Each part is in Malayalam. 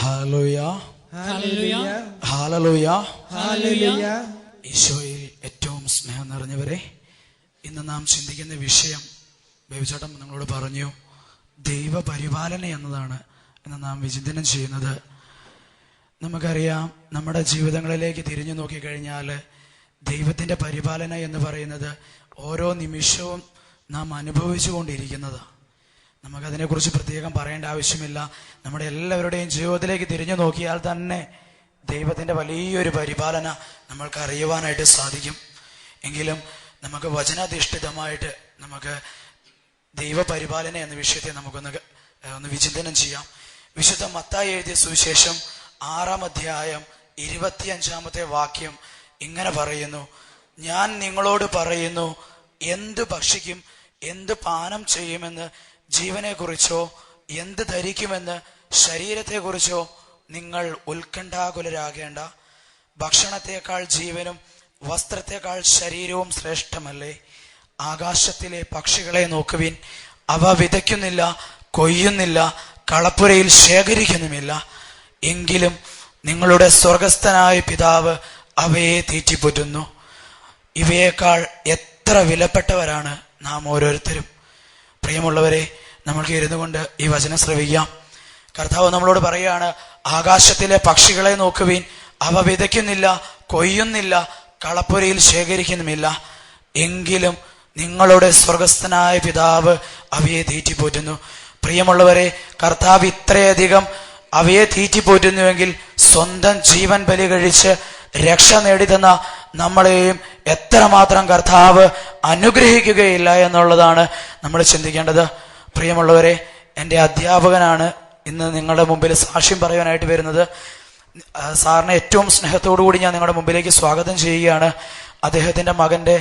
Hallelujah, hallelujah, hallelujah, hallelujah. ഈശോയിൽ ഏറ്റവും സ്നേഹം നിറഞ്ഞവരെ, ഇന്ന് നാം ചിന്തിക്കുന്ന വിഷയം ബേബിച്ചേട്ടൻ നിങ്ങളോട് പറഞ്ഞു, ദൈവപരിപാലന എന്നതാണ് ഇന്ന് നാം വിചിന്തനം ചെയ്യുന്നത്. നമുക്കറിയാം, നമ്മുടെ ജീവിതങ്ങളിലേക്ക് തിരിഞ്ഞു നോക്കിക്കഴിഞ്ഞാൽ ദൈവത്തിൻ്റെ പരിപാലന എന്ന് പറയുന്നത് ഓരോ നിമിഷവും നാം അനുഭവിച്ചു കൊണ്ടിരിക്കുന്നതാണ്. നമുക്കതിനെക്കുറിച്ച് പ്രത്യേകം പറയേണ്ട ആവശ്യമില്ല. നമ്മുടെ എല്ലാവരുടെയും ജീവിതത്തിലേക്ക് തിരിഞ്ഞു നോക്കിയാൽ തന്നെ ദൈവത്തിൻ്റെ വലിയൊരു പരിപാലന നമ്മൾക്ക് അറിയുവാനായിട്ട് സാധിക്കും. എങ്കിലും നമുക്ക് വചനാധിഷ്ഠിതമായിട്ട് നമുക്ക് ദൈവപരിപാലന എന്ന വിഷയത്തെ നമുക്കൊന്ന് വിചിന്തനം ചെയ്യാം. വിശുദ്ധ മത്തായി എഴുതിയ സുവിശേഷം 6-ാം അധ്യായം 25-ാമത്തെ വാക്യം ഇങ്ങനെ പറയുന്നു: ഞാൻ നിങ്ങളോട് പറയുന്നു, എന്ത് ഭക്ഷിക്കും, എന്ത് പാനം ചെയ്യുമെന്ന്, ജീവനെക്കുറിച്ചോ എന്ത് ധരിക്കുമെന്ന്, ശരീരത്തെക്കുറിച്ചോ നിങ്ങൾ ഉത്കണ്ഠാകുലരാകേണ്ട. ഭക്ഷണത്തെക്കാൾ ജീവനും വസ്ത്രത്തെക്കാൾ ശരീരവും ശ്രേഷ്ഠമല്ലേ? ആകാശത്തിലെ പക്ഷികളെ നോക്കുവിൻ, അവ വിതയ്ക്കുന്നില്ല, കൊയ്യുന്നില്ല, കളപ്പുരയിൽ ശേഖരിക്കുന്നുമില്ല, എങ്കിലും നിങ്ങളുടെ സ്വർഗസ്ഥനായ പിതാവ് അവയെ തീറ്റിപ്പോറ്റുന്നു. ഇവയേക്കാൾ എത്ര വിലപ്പെട്ടവരാണ് നാം ഓരോരുത്തരും. പ്രിയമുള്ളവരെ, നമ്മൾക്ക് ഇരുന്നു കൊണ്ട് ഈ വചനം ശ്രവിക്കാം. കർത്താവ് നമ്മളോട് പറയുകയാണ്, ആകാശത്തിലെ പക്ഷികളെ നോക്കുവിൻ, അവ വിതയ്ക്കുന്നില്ല, കൊയ്യുന്നില്ല, കളപ്പുരയിൽ ശേഖരിക്കുന്നുമില്ല, എങ്കിലും നിങ്ങളുടെ സ്വർഗസ്ഥനായ പിതാവ് അവയെ തീറ്റിപ്പോറ്റുന്നു. പ്രിയമുള്ളവരെ, കർത്താവ് ഇത്രയധികം അവയെ തീറ്റിപ്പോറ്റുന്നുവെങ്കിൽ സ്വന്തം ജീവൻ ബലി കഴിച്ച് രക്ഷ നേടിത്തന്ന നമ്മളെയും എത്രമാത്രം കർത്താവ് അനുഗ്രഹിക്കുകയില്ല എന്നുള്ളതാണ് നമ്മൾ ചിന്തിക്കേണ്ടത്. പ്രിയമുള്ളവരെ, എൻ്റെ അധ്യാപകനാണ് ഇന്ന് നിങ്ങളുടെ മുമ്പിൽ സാക്ഷ്യം പറയാനായിട്ട് വരുന്നത്. സാറിനെ ഏറ്റവും സ്നേഹത്തോടു കൂടി ഞാൻ നിങ്ങളുടെ മുമ്പിലേക്ക് സ്വാഗതം ചെയ്യുകയാണ്. അദ്ദേഹത്തിൻ്റെ മകൻ്റെ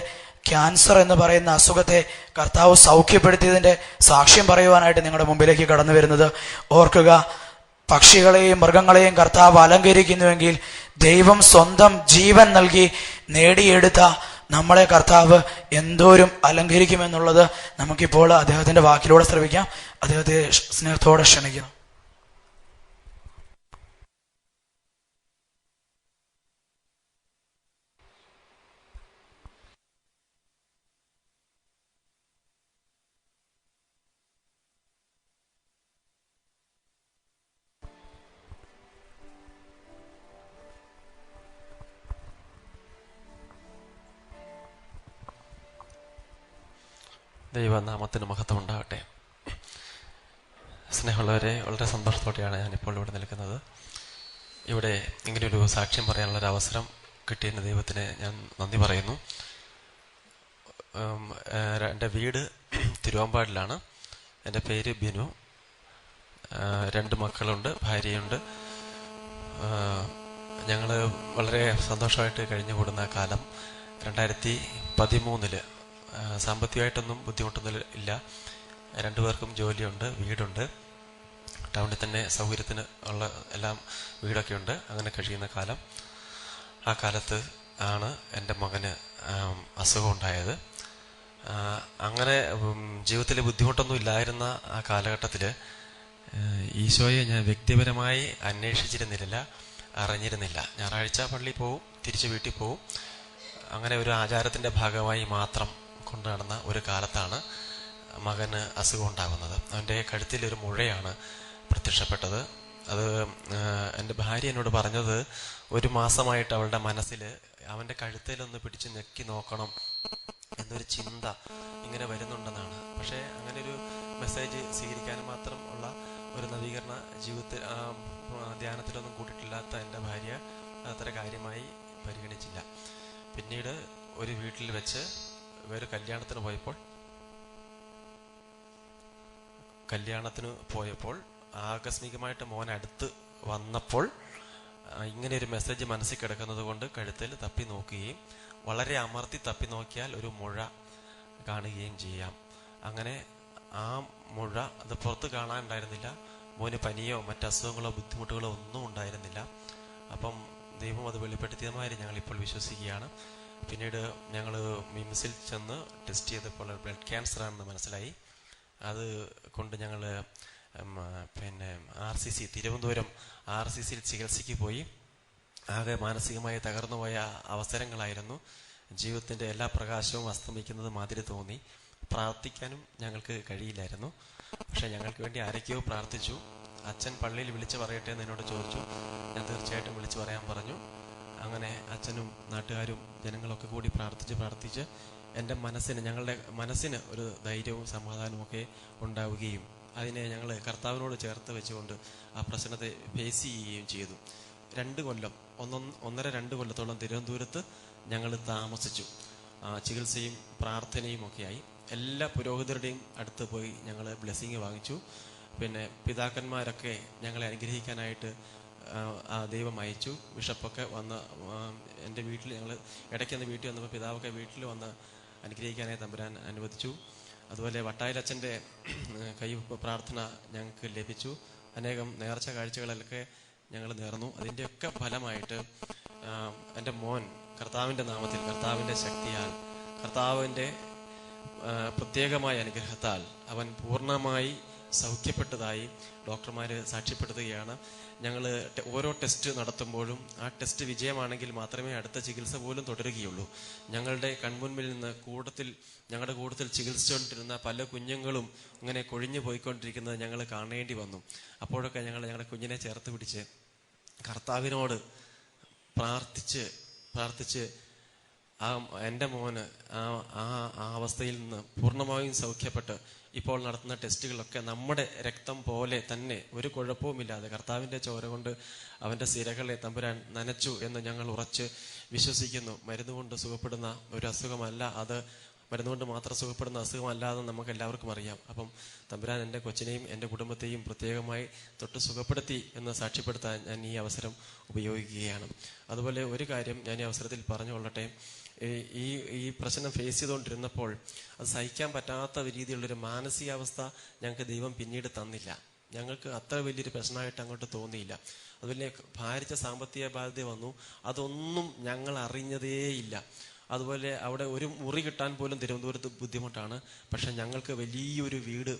ക്യാൻസർ എന്ന് പറയുന്ന അസുഖത്തെ കർത്താവ് സൗഖ്യപ്പെടുത്തിയതിൻ്റെ സാക്ഷ്യം പറയുവാനായിട്ട് നിങ്ങളുടെ മുമ്പിലേക്ക് കടന്നു വരുന്നത്. ഓർക്കുക, പക്ഷികളെയും മൃഗങ്ങളെയും കർത്താവ് അലങ്കരിക്കുന്നുവെങ്കിൽ ദൈവം സ്വന്തം ജീവൻ നൽകി നേടിയെടുത്ത നമ്മളെ കർത്താവ് എന്തോരം അലങ്കരിക്കുമെന്നുള്ളത് നമുക്കിപ്പോൾ അദ്ദേഹത്തിന്റെ വാക്കിലൂടെ ശ്രവിക്കാം. അദ്ദേഹത്തെ സ്നേഹത്തോടെ ക്ഷണിക്കുന്നു. ദൈവനാമത്തിന് മഹത്വം ഉണ്ടാകട്ടെ. സ്നേഹമുള്ളവരെ, വളരെ സന്തോഷത്തോടെയാണ് ഞാനിപ്പോൾ ഇവിടെ നിൽക്കുന്നത്. ഇവിടെ ഇങ്ങനെയൊരു സാക്ഷ്യം പറയാനുള്ളൊരു അവസരം കിട്ടിയതിന് ദൈവത്തിന് ഞാൻ നന്ദി പറയുന്നു. എൻ്റെ വീട് തിരുവമ്പാടിലാണ്. എൻ്റെ പേര് ബിനു. 2 മക്കളുണ്ട്, ഭാര്യയുണ്ട്. ഞങ്ങൾ വളരെ സന്തോഷമായിട്ട് കഴിഞ്ഞുകൂടുന്ന കാലം 2013 സാമ്പത്തികമായിട്ടൊന്നും ബുദ്ധിമുട്ടൊന്നും ഇല്ല. 2 പേർക്കും ജോലിയുണ്ട്, വീടുണ്ട്, ടൗണിൽ തന്നെ സൗകര്യത്തിന് ഉള്ള എല്ലാം വീടൊക്കെ ഉണ്ട്. അങ്ങനെ കഴിയുന്ന കാലം. ആ കാലത്ത് ആണ് എൻ്റെ മകന് അസുഖം ഉണ്ടായത്. അങ്ങനെ ജീവിതത്തിൽ ബുദ്ധിമുട്ടൊന്നും ഇല്ലായിരുന്ന ആ കാലഘട്ടത്തിൽ ഈശോയെ ഞാൻ വ്യക്തിപരമായി അന്വേഷിച്ചിരുന്നില്ല, അറിഞ്ഞിരുന്നില്ല. ഞായറാഴ്ച പള്ളിയിൽ പോവും, തിരിച്ച് വീട്ടിൽ പോവും. അങ്ങനെ ഒരു ആചാരത്തിൻ്റെ ഭാഗമായി മാത്രം കൊണ്ടു നടന്ന ഒരു കാലത്താണ് മകന് അസുഖം ഉണ്ടാകുന്നത്. അവൻ്റെ കഴുത്തിലൊരു മുഴയാണ് പ്രത്യക്ഷപ്പെട്ടത്. അത് എൻ്റെ ഭാര്യ എന്നോട് പറഞ്ഞത്, 1 മാസമായിട്ട് അവളുടെ മനസ്സിൽ അവൻ്റെ കഴുത്തിലൊന്ന് പിടിച്ച് ഞെക്കി നോക്കണം എന്നൊരു ചിന്ത ഇങ്ങനെ വരുന്നുണ്ടെന്നാണ്. പക്ഷേ അങ്ങനെ ഒരു മെസ്സേജ് സ്വീകരിക്കാൻ മാത്രം ഉള്ള ഒരു നവീകരണ ജീവിതത്തിൽ ധ്യാനത്തിലൊന്നും കൂട്ടിയിട്ടില്ലാത്ത എൻ്റെ ഭാര്യ അത്ര കാര്യമായി പരിഗണിച്ചില്ല. പിന്നീട് ഒരു വീട്ടിൽ വെച്ച് ഒരു കല്യാണത്തിന് പോയപ്പോൾ ആകസ്മികമായിട്ട് മോൻ അടുത്ത് വന്നപ്പോൾ ഇങ്ങനെ ഒരു മെസ്സേജ് മനസ്സിൽ കിടക്കുന്നത് കൊണ്ട് കഴുത്തിൽ തപ്പി നോക്കുകയും, വളരെ അമർത്തി തപ്പി നോക്കിയാൽ ഒരു മുഴ കാണുകയും ചെയ്യാം. അങ്ങനെ ആ മുഴ അത് പുറത്ത് കാണാനുണ്ടായിരുന്നില്ല. മോന് പനിയോ മറ്റ് അസുഖങ്ങളോ ബുദ്ധിമുട്ടുകളോ ഒന്നും ഉണ്ടായിരുന്നില്ല. അപ്പം ദൈവം അത് വെളിപ്പെടുത്തിയതുമായി ഞങ്ങളിപ്പോൾ വിശ്വസിക്കുകയാണ്. പിന്നീട് ഞങ്ങൾ മിംസിൽ ചെന്ന് ടെസ്റ്റ് ചെയ്തപ്പോൾ ബ്ലഡ് ക്യാൻസർ ആണെന്ന് മനസ്സിലായി. അത് കൊണ്ട് ഞങ്ങൾ പിന്നെ RCC തിരുവനന്തപുരം RCCയിൽ ചികിത്സയ്ക്ക് പോയി. ആകെ മാനസികമായി തകർന്നുപോയ അവസരങ്ങളായിരുന്നു. ജീവിതത്തിൻ്റെ എല്ലാ പ്രകാശവും അസ്തമിക്കുന്നത് മാതിരി തോന്നി. പ്രാർത്ഥിക്കാനും ഞങ്ങൾക്ക് കഴിയില്ലായിരുന്നു. പക്ഷെ ഞങ്ങൾക്ക് വേണ്ടി ആരൊക്കെയോ പ്രാർത്ഥിച്ചു. അച്ഛൻ പള്ളിയിൽ വിളിച്ചു പറയട്ടെ എന്ന് എന്നോട് ചോദിച്ചു. ഞാൻ തീർച്ചയായിട്ടും വിളിച്ചു പറയാൻ പറഞ്ഞു. അങ്ങനെ അച്ഛനും നാട്ടുകാരും ജനങ്ങളൊക്കെ കൂടി പ്രാർത്ഥിച്ച് എൻ്റെ ഞങ്ങളുടെ മനസ്സിന് ഒരു ധൈര്യവും സമാധാനവും ഒക്കെ ഉണ്ടാവുകയും അതിനെ ഞങ്ങൾ കർത്താവിനോട് ചേർത്ത് വെച്ചുകൊണ്ട് ആ പ്രശ്നത്തെ ഫേസ് ചെയ്യുകയും ചെയ്തു. 2 കൊല്ലം 1.5-2 കൊല്ലത്തോളം തിരുവനന്തപുരത്ത് ഞങ്ങൾ താമസിച്ചു. ചികിത്സയും പ്രാർത്ഥനയും ഒക്കെയായി. എല്ലാ പുരോഹിതരുടെയും അടുത്ത് പോയി ഞങ്ങൾ ബ്ലെസ്സിങ് വാങ്ങിച്ചു. പിന്നെ പിതാക്കന്മാരൊക്കെ ഞങ്ങളെ അനുഗ്രഹിക്കാനായിട്ട് ദൈവം അയച്ചു. ബിഷപ്പൊക്കെ വന്ന് എൻ്റെ വീട്ടിൽ, ഞങ്ങൾ ഇടയ്ക്കൊന്ന് വീട്ടിൽ വന്നപ്പോൾ പിതാവൊക്കെ വീട്ടിൽ വന്ന് അനുഗ്രഹിക്കാനായി തമ്പുരാൻ അനുവദിച്ചു. അതുപോലെ വട്ടായിലച്ഛൻ്റെ കൈവപ്പ് പ്രാർത്ഥന ഞങ്ങൾക്ക് ലഭിച്ചു. അനേകം നേർച്ച കാഴ്ചകളിലൊക്കെ ഞങ്ങൾ നേർന്നു. അതിൻ്റെയൊക്കെ ഫലമായിട്ട് എൻ്റെ മോൻ കർത്താവിൻ്റെ നാമത്തിൽ, കർത്താവിൻ്റെ ശക്തിയാൽ, കർത്താവിൻ്റെ പ്രത്യേകമായ അനുഗ്രഹത്താൽ അവൻ പൂർണ്ണമായി സൗഖ്യപ്പെട്ടതായി ഡോക്ടർമാർ സാക്ഷ്യപ്പെടുത്തുകയാണ്. ഞങ്ങൾ ഓരോ ടെസ്റ്റ് നടത്തുമ്പോഴും ആ ടെസ്റ്റ് വിജയമാണെങ്കിൽ മാത്രമേ അടുത്ത ചികിത്സ പോലും തുടരുകയുള്ളൂ. ഞങ്ങളുടെ കൺമുൻപിൽ നിന്ന് ഞങ്ങളുടെ കൂട്ടത്തിൽ ചികിത്സിച്ചുകൊണ്ടിരുന്ന പല കുഞ്ഞുങ്ങളും ഇങ്ങനെ കൊഴിഞ്ഞു പോയിക്കൊണ്ടിരിക്കുന്നത് ഞങ്ങൾ കാണേണ്ടി വന്നു. അപ്പോഴൊക്കെ ഞങ്ങളുടെ കുഞ്ഞിനെ ചേർത്ത് പിടിച്ച് കർത്താവിനോട് പ്രാർത്ഥിച്ച് എൻ്റെ മോന് ആ അവസ്ഥയിൽ നിന്ന് പൂർണ്ണമായും സൗഖ്യപ്പെട്ട് ഇപ്പോൾ നടത്തുന്ന ടെസ്റ്റുകളൊക്കെ നമ്മുടെ രക്തം പോലെ തന്നെ ഒരു കുഴപ്പവുമില്ലാതെ കർത്താവിൻ്റെ ചോര കൊണ്ട് അവൻ്റെ സിരകളെ തമ്പുരാൻ നനച്ചു എന്ന് ഞങ്ങൾ ഉറച്ച് വിശ്വസിക്കുന്നു. മരുന്നുകൊണ്ട് സുഖപ്പെടുന്ന ഒരു അസുഖമല്ല അത്. മരുന്നുകൊണ്ട് മാത്രം സുഖപ്പെടുന്ന അസുഖമല്ലാതെ നമുക്ക് എല്ലാവർക്കും അറിയാം. അപ്പം തമ്പുരാൻ എൻ്റെ കൊച്ചിനെയും എൻ്റെ കുടുംബത്തെയും പ്രത്യേകമായി തൊട്ട് സുഖപ്പെടുത്തി എന്ന് സാക്ഷ്യപ്പെടുത്താൻ ഞാൻ ഈ അവസരം ഉപയോഗിക്കുകയാണ്. അതുപോലെ ഒരു കാര്യം ഞാൻ ഈ അവസരത്തിൽ പറഞ്ഞുകൊള്ളട്ടെ. ഈ പ്രശ്നം ഫേസ് ചെയ്തുകൊണ്ടിരുന്നപ്പോൾ അത് സഹിക്കാൻ പറ്റാത്ത രീതിയിലുള്ളൊരു മാനസികാവസ്ഥ ഞങ്ങൾക്ക് ദൈവം പിന്നീട് തന്നില്ല. ഞങ്ങൾക്ക് അത്ര വലിയൊരു പ്രശ്നമായിട്ട് അങ്ങോട്ട് തോന്നിയില്ല. അതുപോലെ ഭാരിച്ച സാമ്പത്തിക ബാധ്യത വന്നു. അതൊന്നും ഞങ്ങൾ അറിഞ്ഞതേയില്ല. അതുപോലെ അവിടെ ഒരു മുറി കിട്ടാൻ പോലും തിരുവനന്തപുരത്ത് ബുദ്ധിമുട്ടാണ്. പക്ഷെ ഞങ്ങൾക്ക് വലിയൊരു വീട്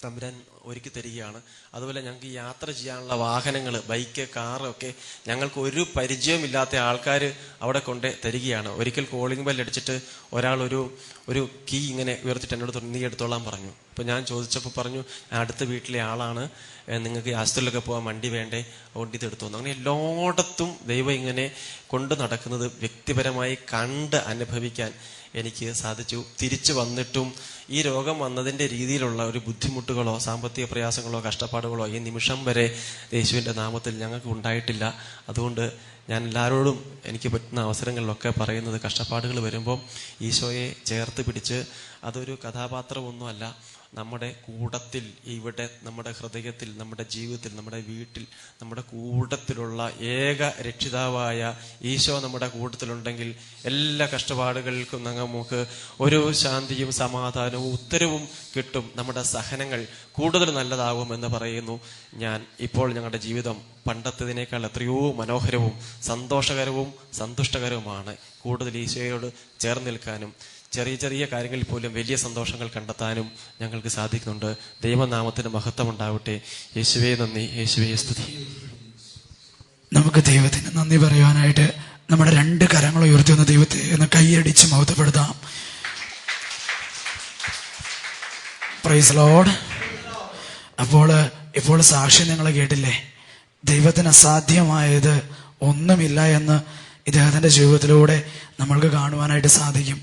തമ്പുരാൻ ഒരുക്കി തരികയാണ്. അതുപോലെ ഞങ്ങൾക്ക് യാത്ര ചെയ്യാനുള്ള വാഹനങ്ങൾ, ബൈക്ക്, കാറ് ഒക്കെ ഞങ്ങൾക്ക് ഒരു പരിചയമില്ലാത്ത ആൾക്കാർ അവിടെ കൊണ്ട് തരികയാണ്. ഒരിക്കൽ കോളിംഗ് ബെൽ അടിച്ചിട്ട് ഒരാൾ ഒരു കീ ഇങ്ങനെ ഉയർത്തിട്ട് എന്നോട് നീ എടുത്തോളാൻ പറഞ്ഞു. അപ്പോൾ ഞാൻ ചോദിച്ചപ്പോൾ പറഞ്ഞു, അടുത്ത വീട്ടിലെ ആളാണ്, നിങ്ങൾക്ക് ആശുപത്രിയിലൊക്കെ പോകാൻ വണ്ടി വേണ്ടേ, അതുകൊണ്ട് ഇത് എടുത്തു. അങ്ങനെ എല്ലായിടത്തും ദൈവം ഇങ്ങനെ കൊണ്ട് നടക്കുന്നത് വ്യക്തിപരമായി കണ്ട് അനുഭവിക്കാൻ എനിക്ക് സാധിച്ചു. തിരിച്ചു വന്നിട്ടും ഈ രോഗം വന്നതിൻ്റെ രീതിയിലുള്ള ഒരു ബുദ്ധിമുട്ടുകളോ സാമ്പത്തിക പ്രയാസങ്ങളോ കഷ്ടപ്പാടുകളോ ഈ നിമിഷം വരെ യേശുവിൻ്റെ നാമത്തിൽ ഞങ്ങൾക്ക് ഉണ്ടായിട്ടില്ല. അതുകൊണ്ട് ഞാൻ എല്ലാവരോടും എനിക്ക് പറ്റുന്ന അവസരങ്ങളിലൊക്കെ പറയുന്നത്, കഷ്ടപ്പാടുകൾ വരുമ്പം ഈശോയെ ചേർത്ത് പിടിച്ച്, അതൊരു കഥാപാത്രമൊന്നുമല്ല, നമ്മുടെ കൂട്ടത്തിൽ, ഇവിടെ നമ്മുടെ ഹൃദയത്തിൽ, നമ്മുടെ ജീവിതത്തിൽ, നമ്മുടെ വീട്ടിൽ, നമ്മുടെ കൂട്ടത്തിലുള്ള ഏക രക്ഷിതാവായ ഈശോ നമ്മുടെ കൂട്ടത്തിലുണ്ടെങ്കിൽ എല്ലാ കഷ്ടപ്പാടുകൾക്കും നമുക്ക് ഒരു ശാന്തിയും സമാധാനവും ഉത്തരവും കിട്ടും. നമ്മുടെ സഹനങ്ങൾ കൂടുതൽ നല്ലതാകുമെന്ന് പറയുന്നു ഞാൻ. ഇപ്പോൾ ഞങ്ങളുടെ ജീവിതം പണ്ടത്തതിനേക്കാൾ എത്രയോ മനോഹരവും സന്തോഷകരവും സന്തുഷ്ടകരവുമാണ്. കൂടുതൽ ഈശോയോട് ചേർന്ന് നിൽക്കാനും ചെറിയ ചെറിയ കാര്യങ്ങളിൽ പോലും വലിയ സന്തോഷങ്ങൾ കണ്ടെത്താനും ഞങ്ങൾക്ക് സാധിക്കുന്നുണ്ട്. ദൈവനാമത്തിന് മഹത്വം ഉണ്ടാവട്ടെ. യേശുവേ നന്ദി, യേശുവേ സ്തുതി. നമുക്ക് ദൈവത്തിന് നന്ദി പറയുവാനായിട്ട് നമ്മുടെ 2 കരങ്ങൾ ഉയർത്തി വന്ന ദൈവത്തെ ഒന്ന് കൈയടിച്ച് മഹത്വപ്പെടുത്താം. Praise Lord. ഇപ്പോൾ സാക്ഷ്യം നിങ്ങൾ കേട്ടില്ലേ? ദൈവത്തിന് അസാധ്യമായത് ഒന്നുമില്ല എന്ന് ഇദ്ദേഹത്തിന്റെ ജീവിതത്തിലൂടെ നമ്മൾക്ക് കാണുവാനായിട്ട് സാധിക്കും.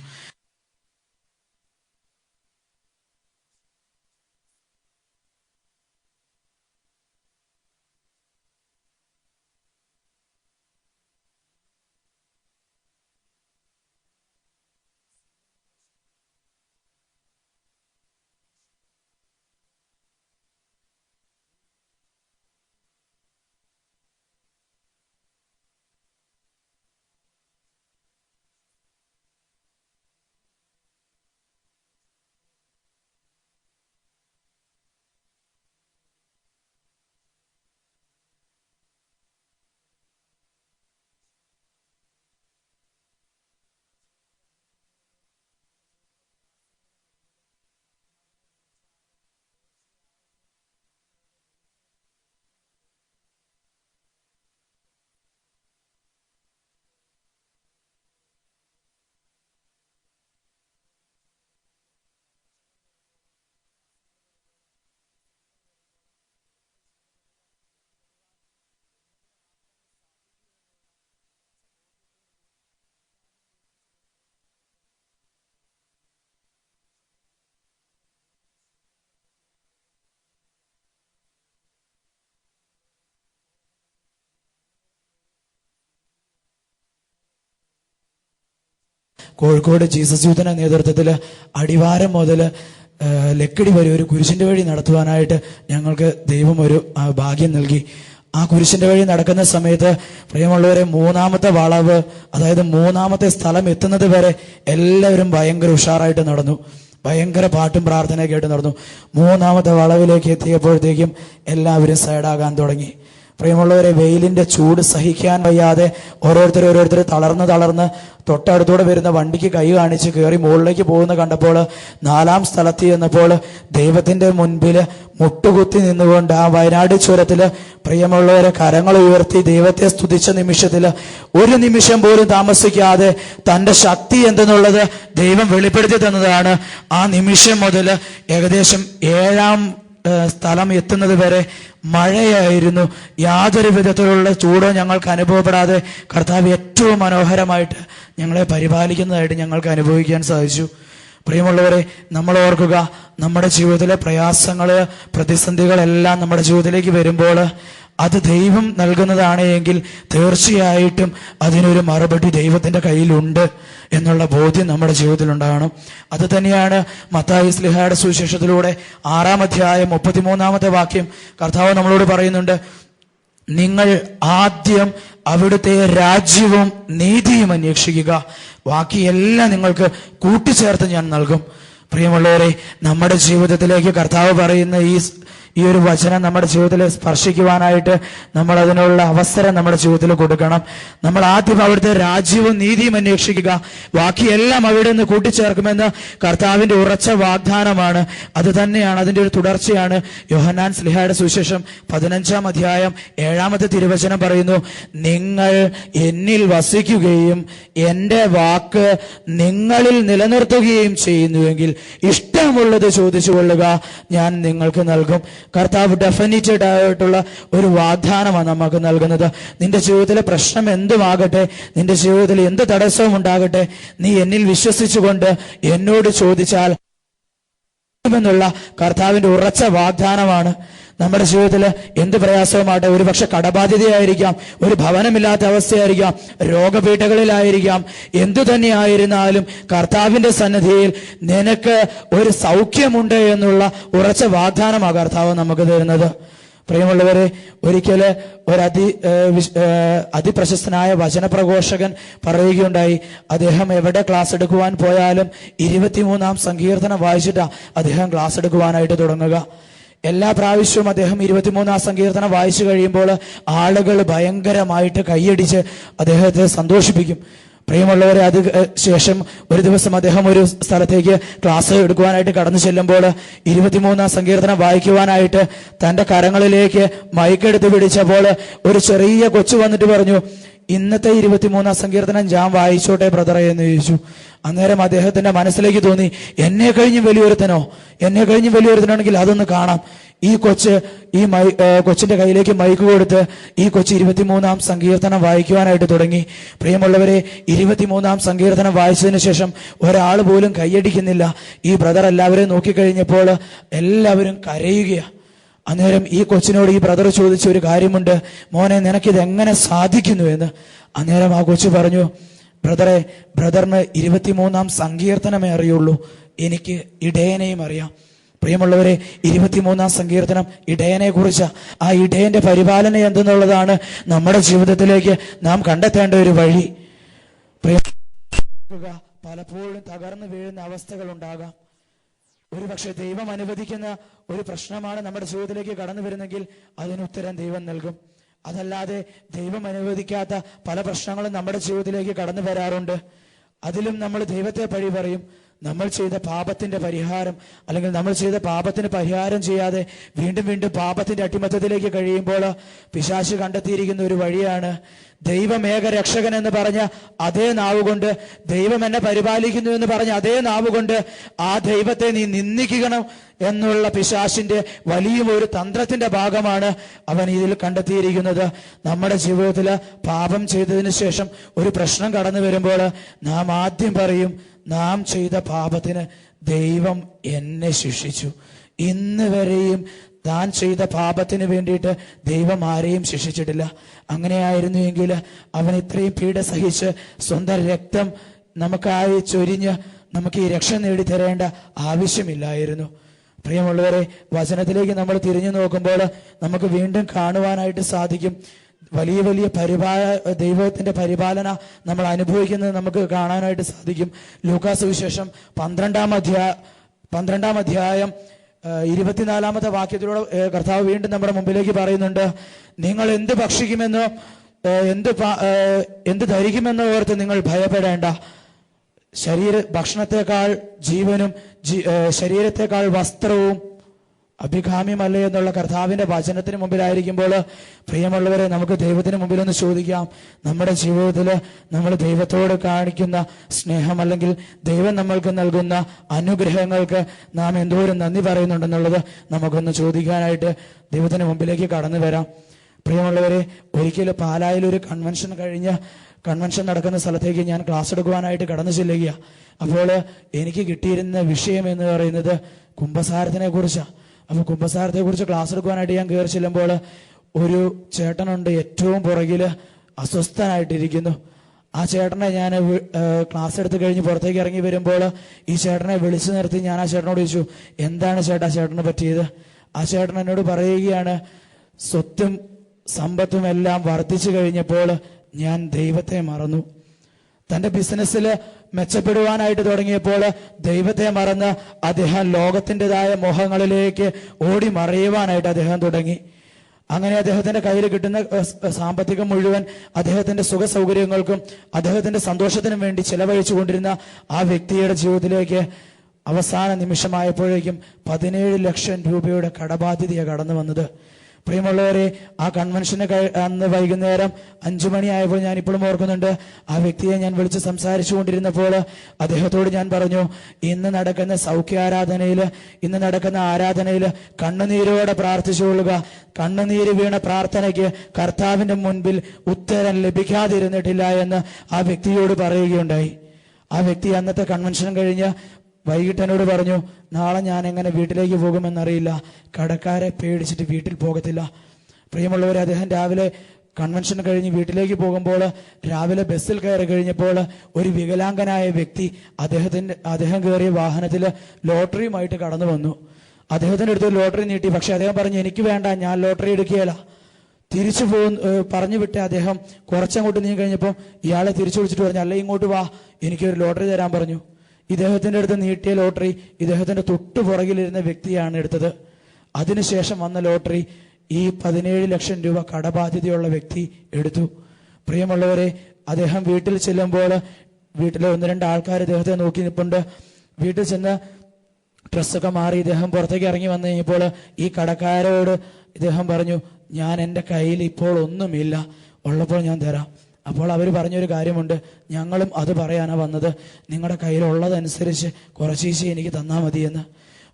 കോഴിക്കോട് ജീസസ് യൂത്തിന്റെ നേതൃത്വത്തിൽ അടിവാരം മുതൽ ലക്കിടി വരെ ഒരു കുരിശിന്റെ വഴി നടത്തുവാനായിട്ട് ഞങ്ങൾക്ക് ദൈവം ഒരു ഭാഗ്യം നൽകി. ആ കുരിശിന്റെ വഴി നടക്കുന്ന സമയത്ത് പ്രിയമുള്ളവരെ, മൂന്നാമത്തെ വളവ്, അതായത് മൂന്നാമത്തെ സ്ഥലം എത്തുന്നത് വരെ എല്ലാവരും ഭയങ്കര ഉഷാറായിട്ട് നടന്നു. ഭയങ്കര പാട്ടും പ്രാർത്ഥനയൊക്കെ ആയിട്ട് നടന്നു. മൂന്നാമത്തെ വളവിലേക്ക് എത്തിയപ്പോഴത്തേക്കും എല്ലാവരും സൈഡാകാൻ തുടങ്ങി. പ്രിയമുള്ളവരെ, വെയിലിന്റെ ചൂട് സഹിക്കാൻ വയ്യാതെ ഓരോരുത്തർ തളർന്ന് തൊട്ടടുത്തൂടെ വരുന്ന വണ്ടിക്ക് കൈ കാണിച്ച് കയറി മുകളിലേക്ക് പോകുന്ന കണ്ടപ്പോൾ, നാലാം സ്ഥലത്ത് ചെന്നപ്പോൾ ദൈവത്തിന്റെ മുൻപിൽ മുട്ടുകുത്തി നിന്നുകൊണ്ട് ആ വയനാട് ചുരത്തില് പ്രിയമുള്ളവരെ കരങ്ങൾ ഉയർത്തി ദൈവത്തെ സ്തുതിച്ച നിമിഷത്തില് ഒരു നിമിഷം പോലും താമസിക്കാതെ തന്റെ ശക്തി എന്തെന്നുള്ളത് ദൈവം വെളിപ്പെടുത്തി തന്നതാണ്. ആ നിമിഷം മുതൽ ഏകദേശം 7-ാം സ്ഥലം എത്തുന്നത് വരെ മഴയായിരുന്നു. യാതൊരു വിധത്തിലുള്ള ചൂടോ ഞങ്ങൾക്ക് അനുഭവപ്പെടാതെ കർത്താവ് ഏറ്റവും മനോഹരമായിട്ട് ഞങ്ങളെ പരിപാലിക്കുന്നതായിട്ട് ഞങ്ങൾക്ക് അനുഭവിക്കാൻ സാധിച്ചു. പ്രിയമുള്ളവരെ, നമ്മൾ ഓർക്കുക, നമ്മുടെ ജീവിതത്തിലെ പ്രയാസങ്ങള്, പ്രതിസന്ധികളെല്ലാം നമ്മുടെ ജീവിതത്തിലേക്ക് വരുമ്പോൾ അത് ദൈവം നൽകുന്നതാണ് എങ്കിൽ തീർച്ചയായിട്ടും അതിനൊരു മറുപടി ദൈവത്തിന്റെ കയ്യിലുണ്ട് എന്നുള്ള ബോധ്യം നമ്മുടെ ജീവിതത്തിൽ ഉണ്ടാകണം. അത് തന്നെയാണ് മത്തായി ശ്ലീഹായുടെ സുവിശേഷത്തിലൂടെ 6-ാം അധ്യായം 33-ാമത്തെ വാക്യം കർത്താവ് നമ്മളോട് പറയുന്നുണ്ട്, നിങ്ങൾ ആദ്യം അവിടുത്തെ രാജ്യവും നീതിയും അന്വേഷിക്കുക, ബാക്കിയെല്ലാം നിങ്ങൾക്ക് കൂട്ടിച്ചേർത്ത് ഞാൻ നൽകും. പ്രിയമുള്ളവരെ, നമ്മുടെ ജീവിതത്തിലേക്ക് കർത്താവ് പറയുന്ന ഈ ഒരു വചനം നമ്മുടെ ജീവിതത്തിൽ സ്പർശിക്കുവാനായിട്ട് നമ്മൾ അതിനുള്ള അവസരം നമ്മുടെ ജീവിതത്തിൽ കൊടുക്കണം. നമ്മൾ ആദ്യം അവിടുത്തെ രാജ്യവും നീതിയും അന്വേഷിക്കുക, ബാക്കിയെല്ലാം അവിടെ നിന്ന് കൂട്ടിച്ചേർക്കുമെന്ന് കർത്താവിന്റെ ഉറച്ച വാഗ്ദാനമാണ്. അത് തന്നെയാണ്, അതിന്റെ ഒരു തുടർച്ചയാണ്. യോഹന്നാൻ ശ്ലീഹായുടെ സുവിശേഷം 15-ാം അധ്യായം 7-ാമത്തെ തിരുവചനം പറയുന്നു, നിങ്ങൾ എന്നിൽ വസിക്കുകയും എന്റെ വാക്ക് നിങ്ങളിൽ നിലനിർത്തുകയും ചെയ്യുന്നുവെങ്കിൽ ഇഷ്ടമുള്ളത് ചോദിച്ചു കൊള്ളുക, ഞാൻ നിങ്ങൾക്ക് നൽകും. കർത്താവ് ഡെഫിനിറ്റഡ് ആയിട്ടുള്ള ഒരു വാഗ്ദാനമാണ് നമുക്ക് നൽകുന്നത്. നിന്റെ ജീവിതത്തിലെ പ്രശ്നം എന്തുമാകട്ടെ, നിന്റെ ജീവിതത്തിൽ എന്ത് തടസ്സവും ഉണ്ടാകട്ടെ, നീ എന്നിൽ വിശ്വസിച്ചുകൊണ്ട് എന്നോട് ചോദിച്ചാൽ എന്നുള്ള കർത്താവിന്റെ ഉറച്ച വാഗ്ദാനമാണ്. നമ്മുടെ ജീവിതത്തിൽ എന്ത് പ്രയാസവുമാട്ടെ, ഒരുപക്ഷെ കടബാധ്യതയായിരിക്കാം, ഒരു ഭവനമില്ലാത്ത അവസ്ഥയായിരിക്കാം, രോഗപീഠകളിലായിരിക്കാം, എന്തു തന്നെയായിരുന്നാലും കർത്താവിന്റെ സന്നിധിയിൽ നിനക്ക് ഒരു സൗഖ്യമുണ്ട് എന്നുള്ള ഉറച്ച വാഗ്ദാനമാണ് കർത്താവ് നമുക്ക് തരുന്നത്. പ്രിയമുള്ളവരെ, ഒരിക്കല് ഒരു അതിപ്രശസ്തനായ വചനപ്രഘോഷകൻ പറയുകയുണ്ടായി, അദ്ദേഹം എവിടെ ക്ലാസ് എടുക്കുവാൻ പോയാലും 23-ാം സങ്കീർത്തനം വായിച്ചിട്ടാ അദ്ദേഹം ക്ലാസ് എടുക്കുവാനായിട്ട് തുടങ്ങുക. എല്ലാ പ്രാവശ്യവും അദ്ദേഹം 23-ാം സങ്കീർത്തനം വായിച്ചു കഴിയുമ്പോൾ ആളുകൾ ഭയങ്കരമായിട്ട് കൈയടിച്ച് അദ്ദേഹത്തെ സന്തോഷിപ്പിക്കും. പ്രിയമുള്ളവരെ, അത് ശേഷം ഒരു ദിവസം അദ്ദേഹം ഒരു സ്ഥലത്തേക്ക് ക്ലാസ് എടുക്കുവാനായിട്ട് കടന്നു ചെല്ലുമ്പോൾ 23-ാം സങ്കീർത്തനം വായിക്കുവാനായിട്ട് തന്റെ കരങ്ങളിലേക്ക് മൈക്കെടുത്ത് പിടിച്ചപ്പോൾ ഒരു ചെറിയ കൊച്ചു വന്നിട്ട് പറഞ്ഞു, ഇന്നത്തെ 23-ാം സങ്കീർത്തനം ഞാൻ വായിച്ചോട്ടെ ബ്രദറെ എന്ന് ചോദിച്ചു. അന്നേരം അദ്ദേഹത്തിന്റെ മനസ്സിലേക്ക് തോന്നി, എന്നെ കഴിഞ്ഞും വലിയൊരുത്തനാണെങ്കിൽ അതൊന്ന് കാണാം. ഈ കൊച്ചിന്റെ കയ്യിലേക്ക് മൈക്ക് കൊടുത്ത് ഈ കൊച്ച് 23-ാം സങ്കീർത്തനം വായിക്കുവാനായിട്ട് തുടങ്ങി. പ്രിയമുള്ളവരെ, 23-ാം സങ്കീർത്തനം വായിച്ചതിന് ശേഷം ഒരാൾ പോലും കൈയടിക്കുന്നില്ല. ഈ ബ്രദർ എല്ലാവരെയും നോക്കിക്കഴിഞ്ഞപ്പോൾ എല്ലാവരും കരയുകയാ. അന്നേരം ഈ കൊച്ചിനോട് ഈ ബ്രദർ ചോദിച്ച ഒരു കാര്യമുണ്ട്, മോനെ നിനക്കിത് എങ്ങനെ സാധിക്കുന്നു എന്ന്. അന്നേരം ആ കൊച്ചു പറഞ്ഞു, ബ്രദറിന് 23-ാം സങ്കീർത്തനമേ അറിയുള്ളൂ, എനിക്ക് ഇടയനെയും അറിയാം. പ്രിയമുള്ളവരെ, 23-ാം സങ്കീർത്തനം ഇടയനെ കുറിച്ച, ആ ഇടയന്റെ പരിപാലന എന്തെന്നുള്ളതാണ് നമ്മുടെ ജീവിതത്തിലേക്ക് നാം കണ്ടെത്തേണ്ട ഒരു വഴി. പലപ്പോഴും തകർന്നു വീഴുന്ന അവസ്ഥകൾ ഉണ്ടാകാം. ഒരുപക്ഷെ ദൈവം അനുവദിക്കുന്ന ഒരു പ്രശ്നമാണ് നമ്മുടെ ജീവിതത്തിലേക്ക് കടന്നു വരുന്നെങ്കിൽ അതിനുത്തരം ദൈവം നൽകും. അതല്ലാതെ ദൈവം അനുവദിക്കാത്ത പല പ്രശ്നങ്ങളും നമ്മുടെ ജീവിതത്തിലേക്ക് കടന്നു വരാറുണ്ട്. അതിലും നമ്മൾ ദൈവത്തെ പഴി പറയും. നമ്മൾ ചെയ്ത പാപത്തിന്റെ പരിഹാരം, അല്ലെങ്കിൽ നമ്മൾ ചെയ്ത പാപത്തിന് പരിഹാരം ചെയ്യാതെ വീണ്ടും വീണ്ടും പാപത്തിന്റെ അടിമത്തത്തിലേക്ക് കഴിയുമ്പോൾ പിശാച് കണ്ടെത്തിയിരിക്കുന്ന ഒരു വഴിയാണ്, ദൈവം ഏക രക്ഷകൻ എന്ന് പറഞ്ഞ അതേ നാവുകൊണ്ട്, ദൈവം എന്നെ പരിപാലിക്കുന്നു എന്ന് പറഞ്ഞ അതേ നാവുകൊണ്ട് ആ ദൈവത്തെ നീ നിന്ദിക്കണം എന്നുള്ള പിശാചിന്റെ വലിയ ഒരു തന്ത്രത്തിന്റെ ഭാഗമാണ് അവൻ ഇതിൽ കണ്ടെത്തിയിരിക്കുന്നത്. നമ്മുടെ ജീവിതത്തിൽ പാപം ചെയ്തതിന് ശേഷം ഒരു പ്രശ്നം കടന്നു വരുമ്പോൾ നാം ആദ്യം പറയും, നാം ചെയ്ത പാപത്തിന് ദൈവം എന്നെ ശിക്ഷിച്ചു. ഇന്ന് വരെയും താൻ ചെയ്ത പാപത്തിന് വേണ്ടിയിട്ട് ദൈവം ആരെയും ശിക്ഷിച്ചിട്ടില്ല. അങ്ങനെയായിരുന്നുവെങ്കിൽ അവൻ ഇത്രയും പീഡ സഹിച്ച് സ്വന്തം രക്തം നമുക്കായി ചൊരിഞ്ഞ് നമുക്ക് ഈ രക്ഷ നേടിത്തരേണ്ട ആവശ്യമില്ലായിരുന്നു. പ്രിയമുള്ളവരെ, വചനത്തിലേക്ക് നമ്മൾ തിരിഞ്ഞു നോക്കുമ്പോൾ നമുക്ക് വീണ്ടും കാണുവാനായിട്ട് സാധിക്കും. വലിയ വലിയ ദൈവത്തിന്റെ പരിപാലന നമ്മൾ അനുഭവിക്കുന്നത് നമുക്ക് കാണാനായിട്ട് സാധിക്കും. ലൂക്കാസ് സുവിശേഷം 12-ാം അധ്യായം 24-ാമത്തെ വാക്യത്തിലൂടെ കർത്താവ് വീണ്ടും നമ്മുടെ മുമ്പിലേക്ക് പറയുന്നുണ്ട്. നിങ്ങൾ എന്ത് ഭക്ഷിക്കുമെന്നോ എന്ത് ധരിക്കുമെന്നോ ഓർത്ത് നിങ്ങൾ ഭയപ്പെടേണ്ട. ഭക്ഷണത്തെക്കാൾ ജീവനും ശരീരത്തെക്കാൾ വസ്ത്രവും അഭികാമ്യമല്ലേ എന്നുള്ള കർത്താവിന്റെ വചനത്തിന് മുമ്പിലായിരിക്കുമ്പോൾ പ്രിയമുള്ളവരെ, നമുക്ക് ദൈവത്തിന് മുമ്പിൽ ഒന്ന് ചോദിക്കാം. നമ്മുടെ ജീവിതത്തിൽ നമ്മൾ ദൈവത്തോട് കാണിക്കുന്ന സ്നേഹം, അല്ലെങ്കിൽ ദൈവം നമ്മൾക്ക് നൽകുന്ന അനുഗ്രഹങ്ങൾക്ക് നാം എന്തോരം നന്ദി പറയുന്നുണ്ടെന്നുള്ളത് നമുക്കൊന്ന് ചോദിക്കാനായിട്ട് ദൈവത്തിന് മുമ്പിലേക്ക് കടന്നു വരാം. പ്രിയമുള്ളവരെ, ഒരിക്കലും പാലായിൽ ഒരു കൺവെൻഷൻ നടക്കുന്ന സ്ഥലത്തേക്ക് ഞാൻ ക്ലാസ് എടുക്കുവാനായിട്ട് കടന്നു ചെല്ലുക. അപ്പോൾ എനിക്ക് കിട്ടിയിരുന്ന വിഷയം എന്ന് പറയുന്നത് കുമ്പസാരത്തിനെ കുറിച്ചാണ്. അപ്പോൾ കുമ്പസാരത്തെ കുറിച്ച് ക്ലാസ് എടുക്കുവാനായിട്ട് ഞാൻ കയറി ചെല്ലുമ്പോൾ ഒരു ചേട്ടനുണ്ട് ഏറ്റവും പുറകിൽ അസ്വസ്ഥനായിട്ടിരിക്കുന്നു. ആ ചേട്ടനെ ഞാൻ ക്ലാസ് എടുത്ത് കഴിഞ്ഞ് പുറത്തേക്ക് ഇറങ്ങി വരുമ്പോൾ ഈ ചേട്ടനെ വിളിച്ചു നിർത്തി ഞാൻ ആ ചേട്ടനോട് ചോദിച്ചു, എന്താണ് ചേട്ടന് പറ്റിയത്? ആ ചേട്ടൻ എന്നോട് പറയുകയാണ്, സ്വത്തും സമ്പത്തും എല്ലാം വർദ്ധിച്ചു കഴിഞ്ഞപ്പോൾ ഞാൻ ദൈവത്തെ മറന്നു. തന്റെ ബിസിനസ്സിൽ മെച്ചപ്പെടുവാനായിട്ട് തുടങ്ങിയപ്പോൾ ദൈവത്തെ മറന്ന് അദ്ദേഹം ലോകത്തിൻ്റെതായ മോഹങ്ങളിലേക്ക് ഓടി മറയുവാനായിട്ട് അദ്ദേഹം തുടങ്ങി. അങ്ങനെ അദ്ദേഹത്തിന്റെ കയ്യിൽ കിട്ടുന്ന സാമ്പത്തികം മുഴുവൻ അദ്ദേഹത്തിന്റെ സുഖ സൗകര്യങ്ങൾക്കും അദ്ദേഹത്തിന്റെ സന്തോഷത്തിനും വേണ്ടി ചെലവഴിച്ചു കൊണ്ടിരുന്ന ആ വ്യക്തിയുടെ ജീവിതത്തിലേക്ക് അവസാന നിമിഷമായപ്പോഴേക്കും 17 ലക്ഷം രൂപയുടെ കടബാധ്യതയാണ് കടന്നു വന്നത്. പ്രിയമുള്ളവരെ, ആ കൺവെൻഷന് അന്ന് വൈകുന്നേരം 5 മണിയായപ്പോൾ ഞാൻ ഇപ്പോഴും ഓർക്കുന്നുണ്ട്. ആ വ്യക്തിയെ ഞാൻ വിളിച്ച് സംസാരിച്ചു കൊണ്ടിരുന്നപ്പോൾ അദ്ദേഹത്തോട് ഞാൻ പറഞ്ഞു, ഇന്ന് നടക്കുന്ന ആരാധനയിൽ കണ്ണുനീരോടെ പ്രാർത്ഥിച്ചുകൊള്ളുക. കണ്ണുനീര് വീണ പ്രാർത്ഥനയ്ക്ക് കർത്താവിന്റെ മുൻപിൽ ഉത്തരം ലഭിക്കാതിരുന്നിട്ടില്ല എന്ന് ആ വ്യക്തിയോട് പറയുകയുണ്ടായി. ആ വ്യക്തി അന്നത്തെ കൺവെൻഷൻ കഴിഞ്ഞ് വൈകിട്ട് എന്നോട് പറഞ്ഞു, നാളെ ഞാൻ എങ്ങനെ വീട്ടിലേക്ക് പോകുമെന്നറിയില്ല, കടക്കാരെ പേടിച്ചിട്ട് വീട്ടിൽ പോകത്തില്ല. പ്രിയമുള്ളവരെ, അദ്ദേഹം രാവിലെ കൺവെൻഷൻ കഴിഞ്ഞ് വീട്ടിലേക്ക് പോകുമ്പോൾ രാവിലെ ബസ്സിൽ കയറി കഴിഞ്ഞപ്പോൾ ഒരു വികലാംഗനായ വ്യക്തി അദ്ദേഹം കയറിയ വാഹനത്തിൽ ലോട്ടറിയുമായിട്ട് കടന്നു വന്നു. അദ്ദേഹത്തിന്റെ അടുത്ത് ലോട്ടറി നീട്ടി. പക്ഷെ അദ്ദേഹം പറഞ്ഞു, എനിക്ക് വേണ്ട, ഞാൻ ലോട്ടറി എടുക്കുകയില്ല. തിരിച്ചു പറഞ്ഞു വിട്ട് അദ്ദേഹം കുറച്ചങ്ങോട്ട് നീങ്ങി കഴിഞ്ഞപ്പോൾ ഇയാളെ തിരിച്ചു വിളിച്ചിട്ട് പറഞ്ഞു, അല്ല ഇങ്ങോട്ട് വാ, എനിക്കൊരു ലോട്ടറി തരാൻ പറഞ്ഞു. ഇദ്ദേഹത്തിന്റെ അടുത്ത് നീട്ടിയ ലോട്ടറി ഇദ്ദേഹത്തിന്റെ തൊട്ടു പുറകിലിരുന്ന വ്യക്തിയാണ് എടുത്തത്. അതിനുശേഷം വന്ന ലോട്ടറി ഈ 17 ലക്ഷം രൂപ കടബാധ്യതയുള്ള വ്യക്തി എടുത്തു. പ്രിയമുള്ളവരെ, അദ്ദേഹം വീട്ടിൽ ചെല്ലുമ്പോൾ വീട്ടിലെ 1-2 ആൾക്കാർ ഇദ്ദേഹത്തെ നോക്കി നിൽപ്പുണ്ട്. വീട്ടിൽ ചെന്ന് ഡ്രസ്സൊക്കെ മാറി ഇദ്ദേഹം പുറത്തേക്ക് ഇറങ്ങി വന്നു കഴിഞ്ഞപ്പോൾ ഈ കടക്കാരോട് ഇദ്ദേഹം പറഞ്ഞു, ഞാൻ എൻ്റെ കയ്യിൽ ഇപ്പോൾ ഒന്നുമില്ല, ഉള്ളപ്പോൾ ഞാൻ തരാം. അപ്പോൾ അവർ പറഞ്ഞൊരു കാര്യമുണ്ട്, ഞങ്ങളും അത് പറയാനാണ് വന്നത്, നിങ്ങളുടെ കയ്യിലുള്ളതനുസരിച്ച് കുറച്ചീശെ എനിക്ക് തന്നാൽ മതിയെന്ന്.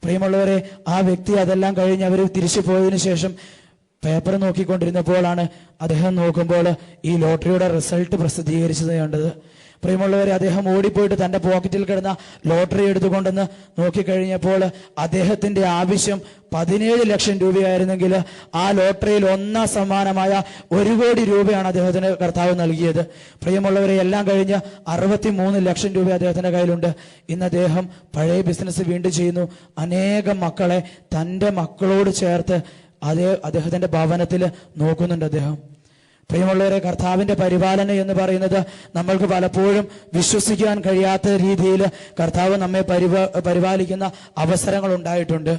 പ്രിയമുള്ളവരെ, ആ വ്യക്തി അതെല്ലാം കഴിഞ്ഞ് അവർ തിരിച്ചു പോയതിനു ശേഷം പേപ്പർ നോക്കിക്കൊണ്ടിരുന്നപ്പോഴാണ് അദ്ദേഹം നോക്കുമ്പോൾ ഈ ലോട്ടറിയുടെ റിസൾട്ട് പ്രസിദ്ധീകരിച്ചത് കണ്ടത്. പ്രിയമുള്ളവരെ, അദ്ദേഹം ഓടിപ്പോയിട്ട് തന്റെ പോക്കറ്റിൽ കിടന്ന ലോട്ടറി എടുത്തുകൊണ്ടെന്ന് നോക്കിക്കഴിഞ്ഞപ്പോൾ അദ്ദേഹത്തിന്റെ ആവശ്യം 17 ലക്ഷം രൂപയായിരുന്നെങ്കിൽ ആ ലോട്ടറിയിൽ 1 സമ്മാനമായ 1 കോടി രൂപയാണ് അദ്ദേഹത്തിന് കർത്താവ് നൽകിയത്. പ്രിയമുള്ളവരെ, എല്ലാം കഴിഞ്ഞ് 63 ലക്ഷം രൂപ അദ്ദേഹത്തിന്റെ കയ്യിലുണ്ട്. ഇന്ന് അദ്ദേഹം പഴയ ബിസിനസ് വീണ്ടും ചെയ്യുന്നു. അനേകം മക്കളെ തന്റെ മക്കളോട് ചേർത്ത് അദ്ദേഹത്തിന്റെ ഭവനത്തിൽ നോക്കുന്നുണ്ട് അദ്ദേഹം. പ്രിയമുള്ളവരെ, കർത്താവിന്റെ പരിപാലന എന്ന് പറയുന്നത് നമ്മൾക്ക് പലപ്പോഴും വിശ്വസിക്കാൻ കഴിയാത്ത രീതിയിൽ കർത്താവ് നമ്മെ പരിപാലിക്കുന്ന അവസരങ്ങൾ ഉണ്ടായിട്ടുണ്ട്.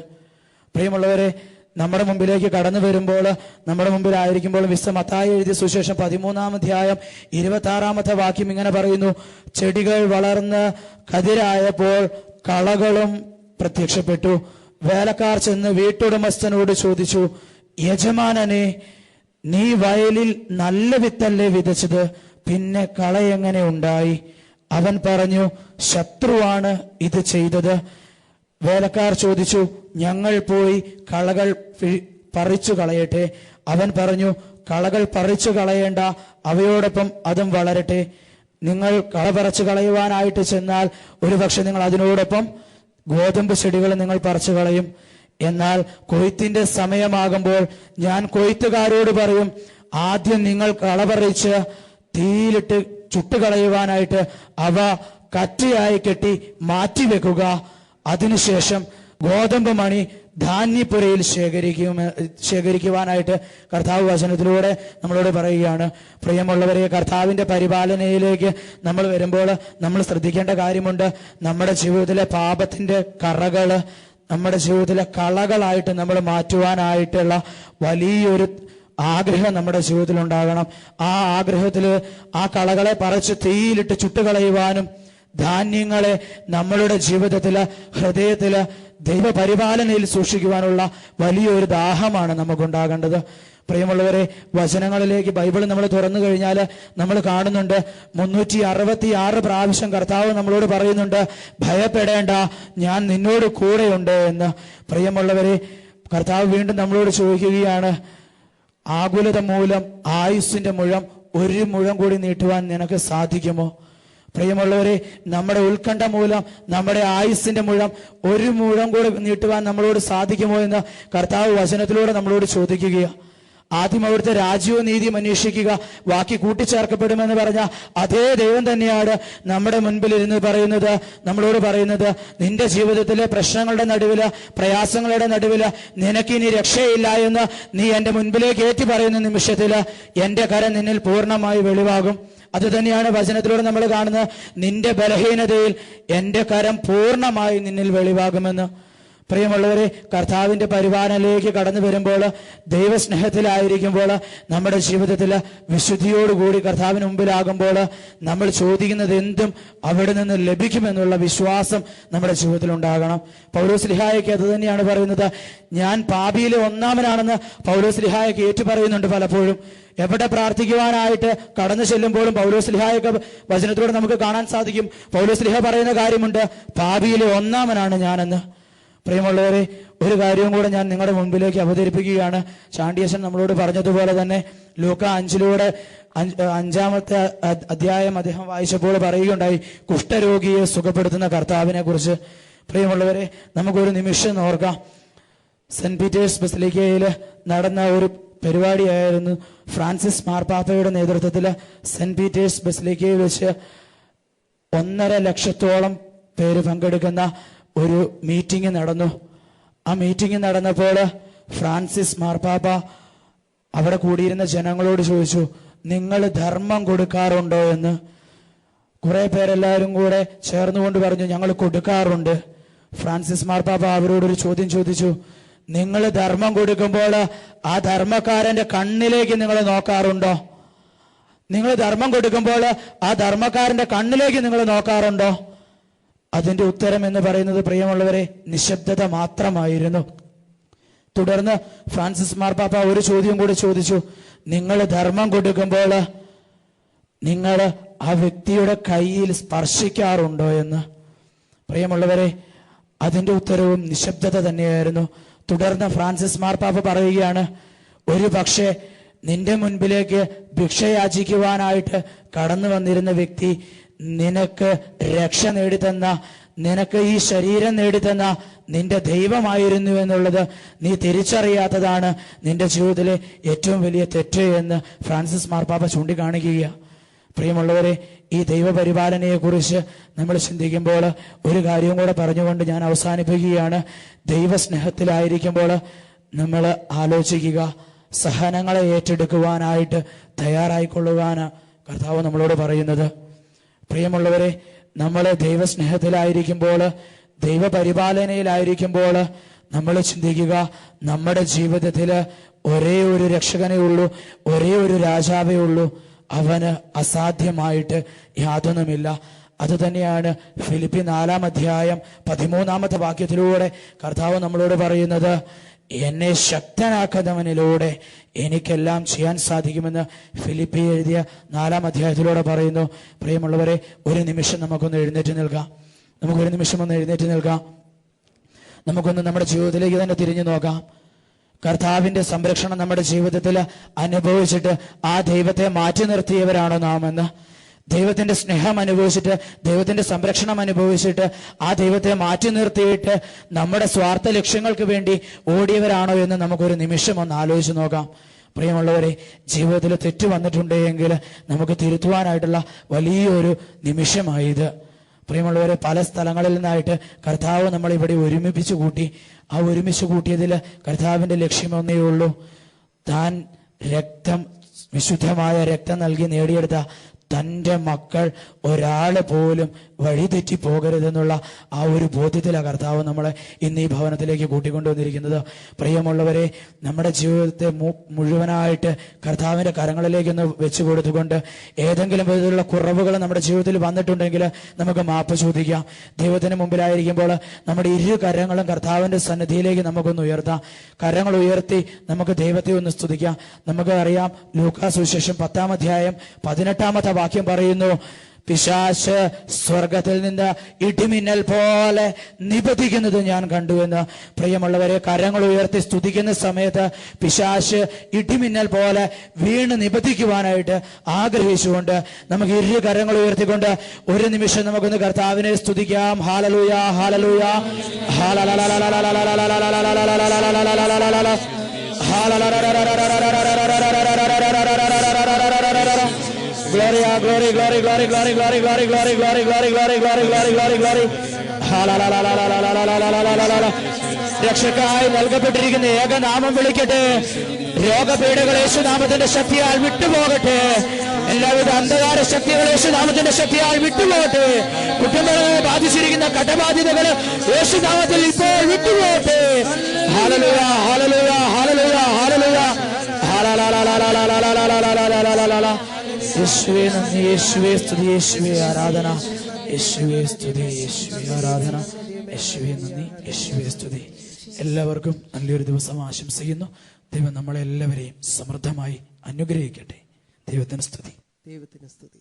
പ്രിയമുള്ളവരെ, നമ്മുടെ മുമ്പിലേക്ക് കടന്നു വരുമ്പോൾ, നമ്മുടെ മുമ്പിലായിരിക്കുമ്പോൾ വിശുദ്ധ മത്തായി എഴുതിയ സുവിശേഷം 13-ാം അധ്യായം 26-ാമത്തെ വാക്യം ഇങ്ങനെ പറയുന്നു, ചെടികൾ വളർന്ന് കതിരായപ്പോൾ കളകളും പ്രത്യക്ഷപ്പെട്ടു. വേലക്കാർ ചെന്ന് വീട്ടുടമസ്ഥനോട് ചോദിച്ചു, യജമാനനെ, നീ വയലിൽ നല്ല വിത്തല്ലേ വിതച്ചത്, പിന്നെ കള എങ്ങനെ ഉണ്ടായി? അവൻ പറഞ്ഞു, ശത്രുവാണ് ഇത് ചെയ്തത്. വേലക്കാർ ചോദിച്ചു, ഞങ്ങൾ പോയി കളകൾ പറിച്ചു കളയട്ടെ? അവൻ പറഞ്ഞു, കളകൾ പറിച്ചു കളയേണ്ട, അവയോടൊപ്പം അതും വളരട്ടെ. നിങ്ങൾ കള പറിച്ചു കളയുവാനായിട്ട് ചെന്നാൽ ഒരുപക്ഷെ നിങ്ങൾ അതിനോടൊപ്പം ഗോതമ്പ് ചെടികൾ നിങ്ങൾ പറിച്ചു കളയും. എന്നാൽ കൊയ്ത്തിന്റെ സമയമാകുമ്പോൾ ഞാൻ കൊയ്ത്തുകാരോട് പറയും, ആദ്യം നിങ്ങൾ കള പറിച്ച് തീയിലിട്ട് ചുട്ടുകളയുവാനായിട്ട് അവ കറ്റയായി കെട്ടി മാറ്റിവെക്കുക. അതിനുശേഷം ഗോതമ്പ് മണി ധാന്യപ്പുരയിൽ ശേഖരിക്കുവാനായിട്ട് കർത്താവ് വചനത്തിലൂടെ നമ്മളോട് പറയുകയാണ്. പ്രിയമുള്ളവരെ, കർത്താവിന്റെ പരിപാലനയിലേക്ക് നമ്മൾ വരുമ്പോൾ നമ്മൾ ശ്രദ്ധിക്കേണ്ട കാര്യമുണ്ട്. നമ്മുടെ ജീവിതത്തിലെ പാപത്തിന്റെ കറകള് നമ്മുടെ ജീവിതത്തിലെ കളകളായിട്ട് നമ്മൾ മാറ്റുവാനായിട്ടുള്ള വലിയൊരു ആഗ്രഹം നമ്മുടെ ജീവിതത്തിൽ ഉണ്ടാകണം. ആ ആഗ്രഹത്തിൽ ആ കളകളെ പറിച്ച് തീയിലിട്ട് ചുട്ടുകളയുവാനും ധാന്യങ്ങളെ നമ്മളുടെ ജീവിതത്തില് ഹൃദയത്തില് ദൈവപരിപാലനയിൽ സൂക്ഷിക്കുവാനുള്ള വലിയൊരു ദാഹമാണ് നമുക്കുണ്ടാകേണ്ടത്. പ്രിയമുള്ളവരെ, വചനങ്ങളിലേക്ക് ബൈബിൾ നമ്മൾ തുറന്നു കഴിഞ്ഞാൽ നമ്മൾ കാണുന്നുണ്ട് 366 പ്രാവശ്യം കർത്താവ് നമ്മളോട് പറയുന്നുണ്ട്, ഭയപ്പെടേണ്ട, ഞാൻ നിന്നോട് കൂടെയുണ്ട് എന്ന്. പ്രിയമുള്ളവരെ, കർത്താവ് വീണ്ടും നമ്മളോട് ചോദിക്കുകയാണ്, ആകുലത മൂലം ആയുസ്സിന്റെ മുഴം 1 മുഴം കൂടി നീട്ടുവാൻ നിനക്ക് സാധിക്കുമോ? പ്രിയമുള്ളവരെ, നമ്മുടെ ഉത്കണ്ഠ മൂലം നമ്മുടെ ആയുസ്സിന്റെ മുഴം 1 മുഴം കൂടി നീട്ടുവാൻ നമ്മളോട് സാധിക്കുമോ എന്ന് കർത്താവ് വചനത്തിലൂടെ നമ്മളോട് ചോദിക്കുകയാണ്. ആദ്യം അവിടുത്തെ രാജ്യവും നീതിയും അന്വേഷിക്കുക, ബാക്കി കൂട്ടിച്ചേർക്കപ്പെടുമെന്ന് പറഞ്ഞ അതേ ദൈവം തന്നെയാണ് നമ്മുടെ മുൻപിൽ ഇരുന്ന് പറയുന്നത്, നമ്മളോട് പറയുന്നത്, നിന്റെ ജീവിതത്തിലെ പ്രശ്നങ്ങളുടെ നടുവില്, പ്രയാസങ്ങളുടെ നടുവില് നിനക്കിനി രക്ഷയില്ല എന്ന് നീ എന്റെ മുൻപിലേക്ക് ഏറ്റു പറയുന്ന നിമിഷത്തില് എന്റെ കരം നിന്നിൽ പൂർണ്ണമായി വെളിവാകും. അത് തന്നെയാണ് വചനത്തിലൂടെ നമ്മൾ കാണുന്നത്. നിന്റെ ബലഹീനതയിൽ എന്റെ കരം പൂർണ്ണമായി നിന്നിൽ വെളിവാകുമെന്ന്. പ്രിയമുള്ളവരെ, കർത്താവിന്റെ പരിപാലനയിലേക്ക് കടന്നു വരുമ്പോൾ, ദൈവസ്നേഹത്തിലായിരിക്കുമ്പോൾ, നമ്മുടെ ജീവിതത്തിൽ വിശുദ്ധിയോടുകൂടി കർത്താവിന് മുമ്പിലാകുമ്പോൾ നമ്മൾ ചോദിക്കുന്നത് എന്തും അവിടെ നിന്ന് ലഭിക്കുമെന്നുള്ള വിശ്വാസം നമ്മുടെ ജീവിതത്തിൽ ഉണ്ടാകണം. പൗലോസ്ലീഹായ്ക്ക് അത് തന്നെയാണ് പറയുന്നത്. ഞാൻ പാപിയിലെ ഒന്നാമനാണെന്ന് പൗലോസ്ലീഹായ്ക്ക് ഏറ്റു പറയുന്നുണ്ട് പലപ്പോഴും. എവിടെ പ്രാർത്ഥിക്കുവാനായിട്ട് കടന്നു ചെല്ലുമ്പോഴും പൗലോസ്ലീഹായൊക്കെ വചനത്തിലൂടെ നമുക്ക് കാണാൻ സാധിക്കും. പൗലോസ്ലീഹ പറയുന്ന കാര്യമുണ്ട്, പാപിയിലെ ഒന്നാമനാണ് ഞാനെന്ന്. പ്രിയമുള്ളവരെ, ഒരു കാര്യവും കൂടെ ഞാൻ നിങ്ങളുടെ മുൻപിലേക്ക് അവതരിപ്പിക്കുകയാണ്. ചാണ്ടിയച്ചൻ നമ്മളോട് പറഞ്ഞതുപോലെ തന്നെ ലൂക്ക 5-ാമത്തെ അധ്യായം അദ്ദേഹം വായിച്ചപ്പോൾ പറയുകയുണ്ടായി കുഷ്ഠരോഗിയെ സുഖപ്പെടുത്തുന്ന കർത്താവിനെ കുറിച്ച്. പ്രിയമുള്ളവരെ, നമുക്കൊരു നിമിഷം ഓർക്കാം. സെന്റ് പീറ്റേഴ്സ് ബസിലിക്കയിൽ നടന്ന ഒരു പരിപാടിയായിരുന്നു. ഫ്രാൻസിസ് മാർപ്പാപ്പയുടെ നേതൃത്വത്തിൽ സെന്റ് പീറ്റേഴ്സ് ബസിലിക്കയിൽ വെച്ച് 1.5 ലക്ഷത്തോളം പേര് പങ്കെടുക്കുന്ന ഒരു മീറ്റിംഗ് നടന്നു. ആ മീറ്റിംഗ് നടന്നപ്പോൾ ഫ്രാൻസിസ് മാർപ്പാപ്പ അവിടെ കൂടിയിരുന്ന ജനങ്ങളോട് ചോദിച്ചു, നിങ്ങൾ ധർമ്മം കൊടുക്കാറുണ്ടോ എന്ന്. കുറെ പേരെല്ലാവരും കൂടെ ചേർന്നുകൊണ്ട് പറഞ്ഞു, ഞങ്ങൾ കൊടുക്കാറുണ്ട്. ഫ്രാൻസിസ് മാർപ്പാപ്പ അവരോടൊരു ചോദ്യം ചോദിച്ചു, നിങ്ങൾ ധർമ്മം കൊടുക്കുമ്പോൾ ആ ധർമ്മക്കാരന്റെ കണ്ണിലേക്ക് നിങ്ങൾ നോക്കാറുണ്ടോ? നിങ്ങൾ ധർമ്മം കൊടുക്കുമ്പോൾ ആ ധർമ്മക്കാരന്റെ കണ്ണിലേക്ക് നിങ്ങൾ നോക്കാറുണ്ടോ? അതിന്റെ ഉത്തരം എന്ന് പറയുന്നത്, പ്രിയമുള്ളവരെ, നിശബ്ദത മാത്രമായിരുന്നു. തുടർന്ന് ഫ്രാൻസിസ് മാർപ്പാപ്പ ഒരു ചോദ്യം കൂടി ചോദിച്ചു, നിങ്ങൾ ധർമ്മം കൊടുക്കുമ്പോൾ നിങ്ങൾ ആ വ്യക്തിയുടെ കയ്യിൽ സ്പർശിക്കാറുണ്ടോ എന്ന്. പ്രിയമുള്ളവരെ, അതിന്റെ ഉത്തരവും നിശബ്ദത തന്നെയായിരുന്നു. തുടർന്ന് ഫ്രാൻസിസ് മാർപ്പാപ്പ പറയുകയാണ്, ഒരു പക്ഷേ നിന്റെ മുൻപിലേക്ക് ഭിക്ഷയാചിക്കുവാനായിട്ട് കടന്നു വന്നിരുന്ന വ്യക്തി നിനക്ക് രക്ഷ നേടിത്തന്ന, നിനക്ക് ഈ ശരീരം നേടിത്തന്ന നിന്റെ ദൈവമായിരുന്നു എന്നുള്ളത് നീ തിരിച്ചറിയാത്തതാണ് നിന്റെ ജീവിതത്തിലെ ഏറ്റവും വലിയ തെറ്റ് എന്ന് ഫ്രാൻസിസ് മാർപ്പാപ്പ ചൂണ്ടിക്കാണിക്കുക. പ്രിയമുള്ളവരെ, ഈ ദൈവപരിപാലനയെക്കുറിച്ച് നമ്മൾ ചിന്തിക്കുമ്പോൾ ഒരു കാര്യവും കൂടെ പറഞ്ഞുകൊണ്ട് ഞാൻ അവസാനിപ്പിക്കുകയാണ്. ദൈവസ്നേഹത്തിലായിരിക്കുമ്പോൾ നമ്മൾ ആലോചിക്കുക, സഹനങ്ങളെ ഏറ്റെടുക്കുവാനായിട്ട് തയ്യാറായിക്കൊള്ളുവാനാണ് കർത്താവ് നമ്മളോട് പറയുന്നത്. പ്രിയമുള്ളവരെ, നമ്മൾ ദൈവസ്നേഹത്തിലായിരിക്കുമ്പോൾ, ദൈവപരിപാലനയിലായിരിക്കുമ്പോൾ നമ്മൾ ചിന്തിക്കുക, നമ്മുടെ ജീവിതത്തിൽ ഒരേ ഒരു രക്ഷകനേ ഉള്ളൂ, ഒരേ ഒരു രാജാവേ ഉള്ളൂ, അവന് അസാധ്യമായിട്ട് യാതൊന്നുമില്ല. അത് തന്നെയാണ് ഫിലിപ്പി 4-ാം അധ്യായം 13-ാമത്തെ വാക്യത്തിലൂടെ കർത്താവ് നമ്മളോട് പറയുന്നത്, എന്നെ ശക്തനാക്കുന്നവനിലൂടെ എനിക്കെല്ലാം ചെയ്യാൻ സാധിക്കുമെന്ന് ഫിലിപ്പി എഴുതിയ 4-ാം അധ്യായത്തിലൂടെ പറയുന്നു. പ്രിയമുള്ളവരെ, ഒരു നിമിഷം നമുക്കൊന്ന് എഴുന്നേറ്റ് നിൽക്കാം. നമുക്കൊന്ന് നമ്മുടെ ജീവിതത്തിലേക്ക് തന്നെ തിരിഞ്ഞു നോക്കാം. കർത്താവിന്റെ സംരക്ഷണം നമ്മുടെ ജീവിതത്തിൽ അനുഭവിച്ചിട്ട് ആ ദൈവത്തെ മാറ്റി നിർത്തിയവരാണോ നാം എന്ന്? ദൈവത്തിന്റെ സ്നേഹം അനുഭവിച്ചിട്ട്, ദൈവത്തിന്റെ സംരക്ഷണം അനുഭവിച്ചിട്ട് ആ ദൈവത്തെ മാറ്റി നിർത്തിയിട്ട് നമ്മുടെ സ്വാർത്ഥ ലക്ഷ്യങ്ങൾക്ക് വേണ്ടി ഓടിയവരാണോ എന്ന് നമുക്കൊരു നിമിഷം ഒന്ന് ആലോചിച്ച് നോക്കാം. പ്രിയമുള്ളവരെ, ജീവിതത്തിൽ തെറ്റ് വന്നിട്ടുണ്ടെങ്കിൽ നമുക്ക് തിരുത്തുവാനായിട്ടുള്ള വലിയൊരു നിമിഷമായത്. പ്രിയമുള്ളവരെ, പല സ്ഥലങ്ങളിൽ നിന്നായിട്ട് കർത്താവ് നമ്മളിവിടെ ഒരുമിപ്പിച്ച് കൂട്ടി. ആ ഒരുമിച്ച് കൂട്ടിയതിൽ കർത്താവിൻ്റെ ലക്ഷ്യം ഒന്നേ ഉള്ളൂ. താൻ വിശുദ്ധമായ രക്തം നൽകി നേടിയെടുത്ത തൻ്റെ മക്കൾ ഒരാള് പോലും വഴിതെറ്റി പോകരുതെന്നുള്ള ആ ഒരു ബോധ്യത്തിലാണ് കർത്താവ് നമ്മളെ ഇന്ന് ഈ ഭവനത്തിലേക്ക് കൂട്ടിക്കൊണ്ടുവന്നിരിക്കുന്നത്. പ്രിയമുള്ളവരെ, നമ്മുടെ ജീവിതത്തെ മുഴുവനായിട്ട് കർത്താവിൻ്റെ കരങ്ങളിലേക്കൊന്ന് വെച്ചു കൊടുത്തുകൊണ്ട് ഏതെങ്കിലും വിധത്തിലുള്ള കുറവുകൾ നമ്മുടെ ജീവിതത്തിൽ വന്നിട്ടുണ്ടെങ്കിൽ നമുക്ക് മാപ്പ് ചോദിക്കാം. ദൈവത്തിന് മുമ്പിലായിരിക്കുമ്പോൾ നമ്മുടെ ഇരു കരങ്ങളും കർത്താവിൻ്റെ സന്നിധിയിലേക്ക് നമുക്കൊന്ന് ഉയർത്താം. കരങ്ങൾ ഉയർത്തി നമുക്ക് ദൈവത്തെ ഒന്ന് സ്തുതിക്കാം. നമുക്ക് അറിയാം, ലൂക്കാ സുവിശേഷം 10-ാം അധ്യായം 18-ാമത്തെ വാക്യം പറയുന്നു, പിശാച് സ്വർഗത്തിൽ നിന്ന് ഇടിമിന്നൽ പോലെ നിബദിക്കുന്നത് ഞാൻ കണ്ടു എന്ന്. പ്രിയമുള്ളവരെ, കരങ്ങൾ ഉയർത്തി സ്തുതിക്കുന്ന സമയത്ത് പിശാച് ഇടിമിന്നൽ പോലെ വീണ് നിബദിക്കുവാനായിട്ട് ആഗ്രഹിച്ചുകൊണ്ട് നമുക്ക് ഇരു കരങ്ങൾ ഉയർത്തിക്കൊണ്ട് ഒരു നിമിഷം നമുക്കൊന്ന് കർത്താവിനെ സ്തുതിക്കാം. Hallelujah, hallelujah, Gloria, glory, glory, glory, glory, glory, glory, glory, glory, glory, glory, glory, glory, glory, glory. രക്ഷക്കായി നൽകപ്പെട്ടിരിക്കുന്ന ഏകനാമം വിളിക്കട്ടെ. രോഗപീഠകൾ യേശുനാമത്തിന്റെ ശക്തിയാൽ വിട്ടുപോകട്ടെ. എല്ലാവിധ അന്ധകാര ശക്തികൾ യേശുനാമത്തിന്റെ ശക്തിയാൽ വിട്ടുപോകട്ടെ. കുടുംബങ്ങളെ ബാധിച്ചിരിക്കുന്ന കടബാധ്യതകൾ യേശുനാമത്തിൽ ഇപ്പോൾ വിട്ടുപോകട്ടെ. Hallelujah, hallelujah, hallelujah, hallelujah. യേശുവേ നന്ദി, യേശുവേ സ്തുതി, യേശുവേ ആരാധന, യേശുവേ സ്തുതി, യേശുവേ ആരാധന, യേശുവേ നന്ദി, യേശുവേ സ്തുതി. എല്ലാവർക്കും നല്ലൊരു ദിവസം ആശംസിക്കുന്നു. ദൈവം നമ്മളെല്ലാവരെയും സമൃദ്ധമായി അനുഗ്രഹിക്കട്ടെ. ദൈവത്തിന് സ്തുതി, ദൈവത്തിന് സ്തുതി.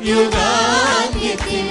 യുഗാന്ത്യത്തിൽ